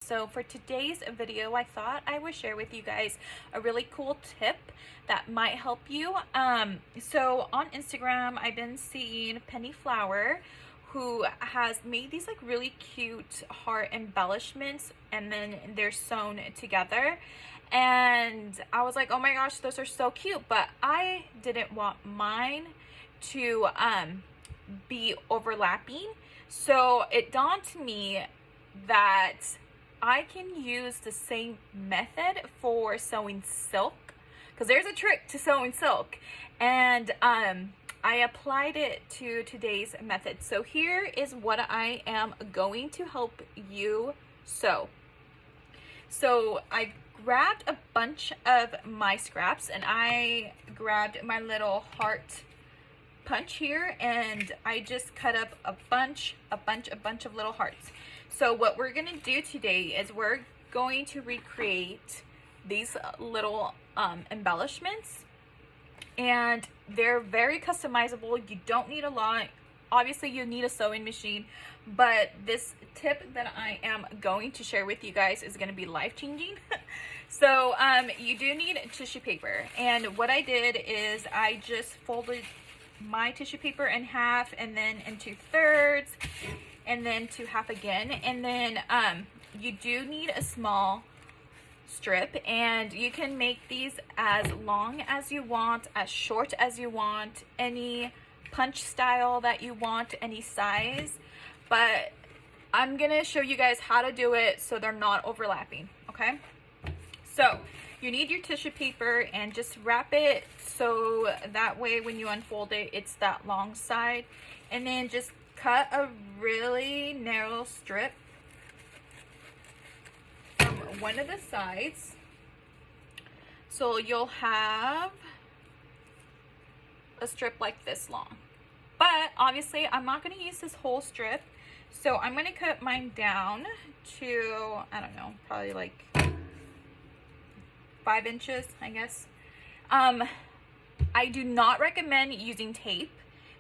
So for today's video, I thought I would share with you guys a really cool tip that might help you. So on Instagram, I've been seeing penny.flower, who has made these like really cute heart embellishments, and then they're sewn together. And I was like, oh my gosh, those are so cute, but I didn't want mine to be overlapping. So it dawned to me that I can use the same method for sewing silk, because there's a trick to sewing silk, and I applied it to today's method. So here is what I am going to help you sew. So I grabbed a bunch of my scraps, and I grabbed my little heart punch here, and I just cut up a bunch of little hearts. So what we're gonna do today is we're going to recreate these little embellishments, and they're very customizable. You don't need a lot. Obviously you need a sewing machine, but this tip that I am going to share with you guys is going to be life-changing. So you do need tissue paper, and what I did is I just folded my tissue paper in half, and then into thirds, and then to half again. And then you do need a small strip, and you can make these as long as you want, as short as you want, any punch style that you want, any size. But I'm gonna show you guys how to do it so they're not overlapping, okay? So you need your tissue paper, and just wrap it so that way when you unfold it, it's that long side. And then just cut a really narrow strip from one of the sides. So you'll have a strip like this long. But obviously I'm not going to use this whole strip, so I'm going to cut mine down to, I don't know, probably like 5 inches, I guess. I do not recommend using tape,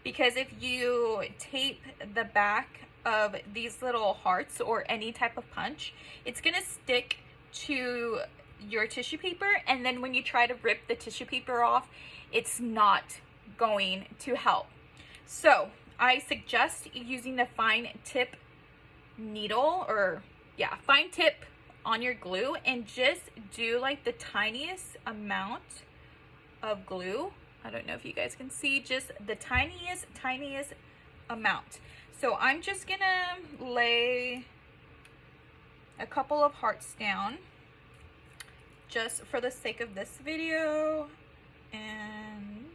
because if you tape the back of these little hearts or any type of punch, it's gonna stick to your tissue paper, and then when you try to rip the tissue paper off, it's not going to help. So I suggest using the fine tip needle, or yeah, fine tip on your glue, and just do like the tiniest amount of glue. I don't know if you guys can see, just the tiniest amount. So I'm just gonna lay a couple of hearts down just for the sake of this video, and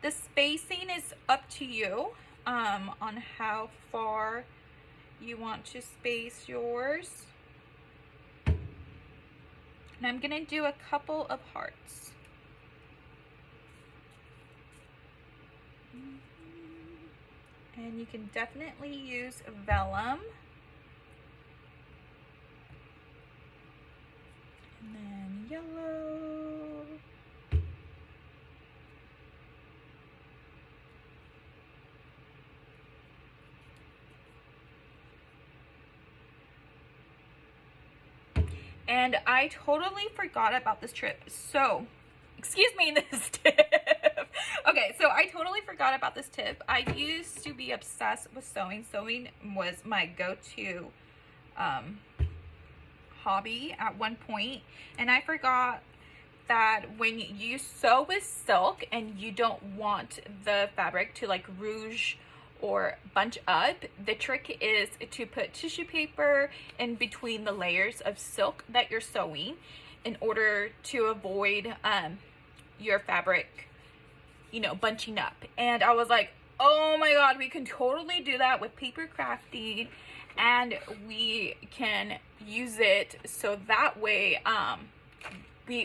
the spacing is up to you on how far you want to space yours. And I'm gonna do a couple of hearts. And you can definitely use vellum. And then yellow. And I totally forgot about this tip. So, excuse me, this tip. Okay, so I totally forgot about this tip. I used to be obsessed with sewing. Sewing was my go-to hobby at one point. And I forgot that when you sew with silk and you don't want the fabric to like rouge or bunch up, the trick is to put tissue paper in between the layers of silk that you're sewing in order to avoid your fabric, you know, bunching up. And I was like, oh my god, we can totally do that with paper crafting, and we can use it so that way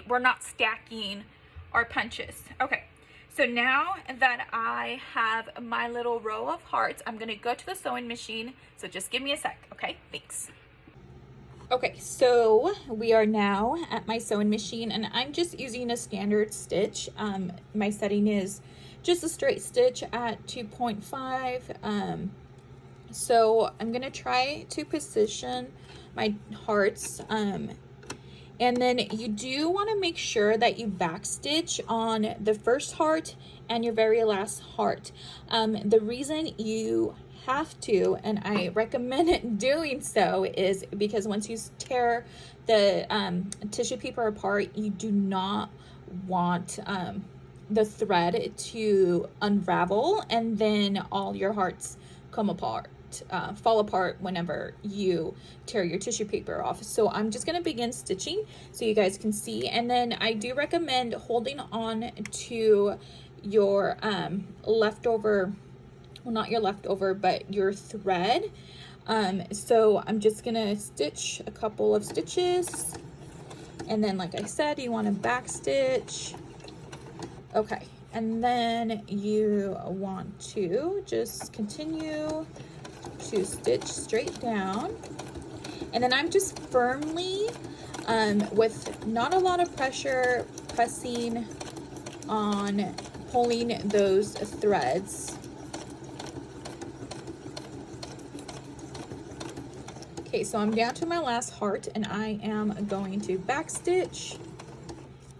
we're not stacking our punches. Okay, so now that I have my little row of hearts, I'm gonna go to the sewing machine, so just give me a sec, okay? Thanks. Okay, so we are now at my sewing machine, and I'm just using a standard stitch. My setting is just a straight stitch at 2.5. So I'm gonna try to position my hearts, and then you do want to make sure that you backstitch on the first heart and your very last heart. The reason you have to, and I recommend doing so, is because once you tear the tissue paper apart, you do not want the thread to unravel and then all your hearts come apart. Fall apart whenever you tear your tissue paper off. So I'm just going to begin stitching so you guys can see, and then I do recommend holding on to your leftover, well, not your leftover, but your thread. So I'm just going to stitch a couple of stitches, and then like I said, you want to back stitch. Okay, and then you want to just continue to stitch straight down, and then I'm just firmly with not a lot of pressure pressing on pulling those threads. Okay, so I'm down to my last heart, and I am going to back stitch,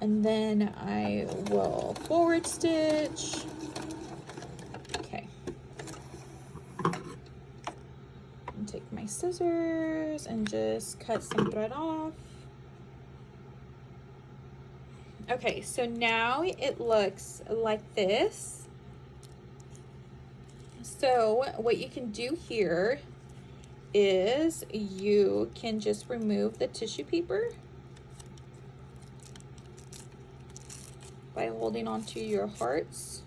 and then I will forward stitch. Take my scissors and just cut some thread off. Okay, so now it looks like this. So what you can do here is you can just remove the tissue paper by holding onto your hearts.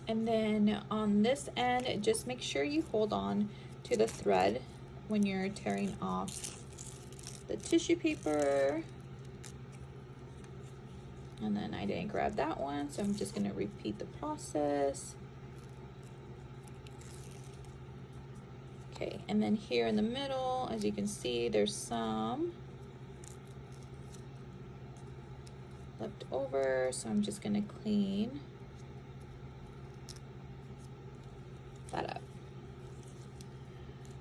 And then on this end, just make sure you hold on to the thread when you're tearing off the tissue paper. And then I didn't grab that one, so I'm just gonna repeat the process. Okay, and then here in the middle, as you can see, there's some left over, so I'm just gonna clean that up.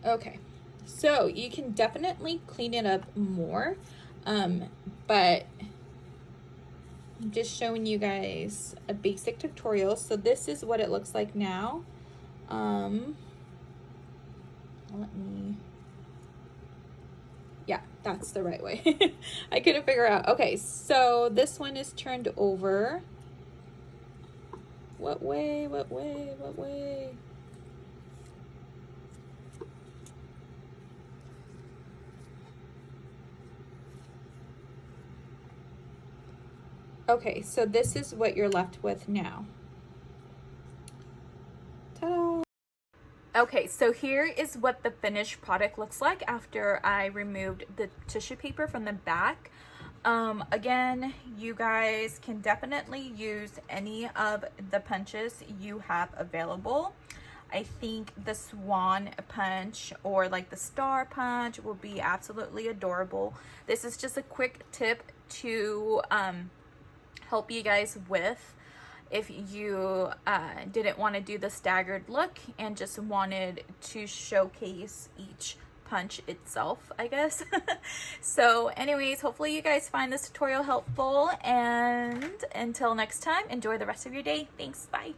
Okay, so you can definitely clean it up more, but I'm just showing you guys a basic tutorial. So this is what it looks like now. Yeah, that's the right way. I couldn't figure out. Okay, so this one is turned over. What way? What way? What way? Okay, so this is what you're left with now. Ta-da! Okay, so here is what the finished product looks like after I removed the tissue paper from the back. Again, you guys can definitely use any of the punches you have available. I think the swan punch or like the star punch will be absolutely adorable. This is just a quick tip to help you guys with if you didn't want to do the staggered look and just wanted to showcase each punch itself, I guess. So anyways, hopefully you guys find this tutorial helpful, and until next time, enjoy the rest of your day. Thanks, bye.